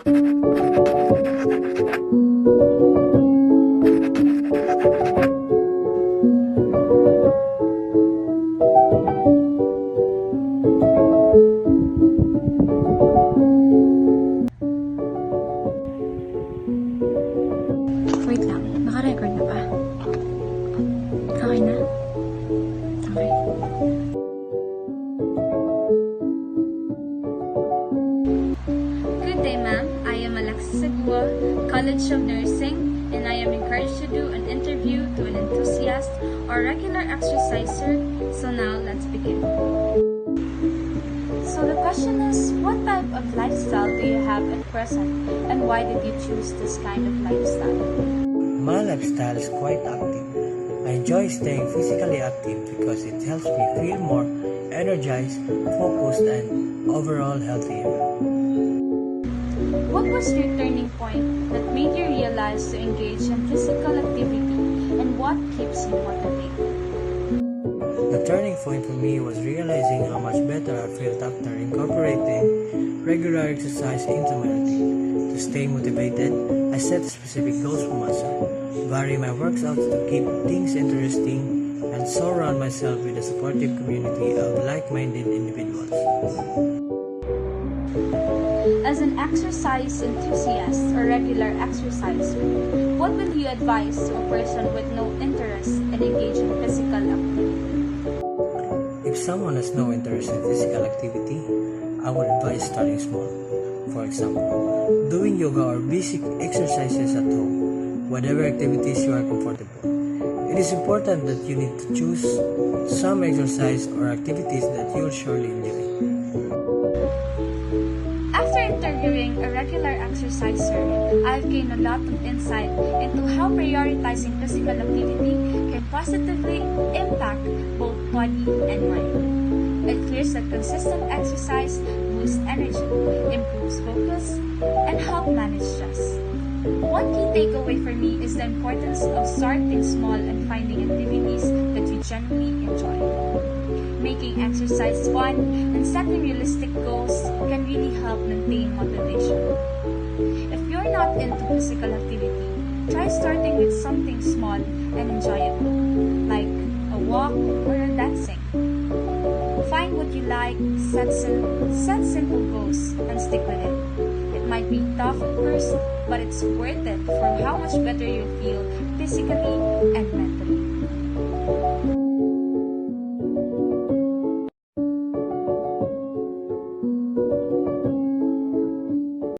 Wait lang, naka-record na ba? Okay na? Okay. Good day, ma'am. I am Alexis Agua, College of Nursing, and I am encouraged to do an interview to an enthusiast or regular exerciser. So now, let's begin. So the question is, what type of lifestyle do you have at present, and why did you choose this kind of lifestyle? My lifestyle is quite active. I enjoy staying physically active because it helps me feel more energized, focused, and overall healthier. What was your turning point that made you realize to engage in physical activity, and what keeps you motivated? The turning point for me was realizing how much better I felt after incorporating regular exercise into my routine. To stay motivated, I set specific goals for myself, vary my workouts to keep things interesting, and surround myself with a supportive community of like-minded individuals. As an exercise enthusiast or regular exerciser, what will you advise to a person with no interest in engaging physical activity? If someone has no interest in physical activity, I would advise starting small. For example, doing yoga or basic exercises at home, whatever activities you are comfortable. It is important that you need to choose some exercise or activities that you will surely enjoy. After interviewing a regular exerciser, I've gained a lot of insight into how prioritizing physical activity can positively impact both body and mind. It clears that consistent exercise boosts energy, improves focus, and help manage stress. One key takeaway for me is the importance of starting small and finding activities that you genuinely enjoy. Making exercise fun and setting realistic goals can really help maintain motivation. If you're not into physical activity, try starting with something small and enjoyable, like a walk or a dancing. Find what you like, set simple goals, and stick with it. It might be tough at first, but it's worth it for how much better you feel physically and mentally.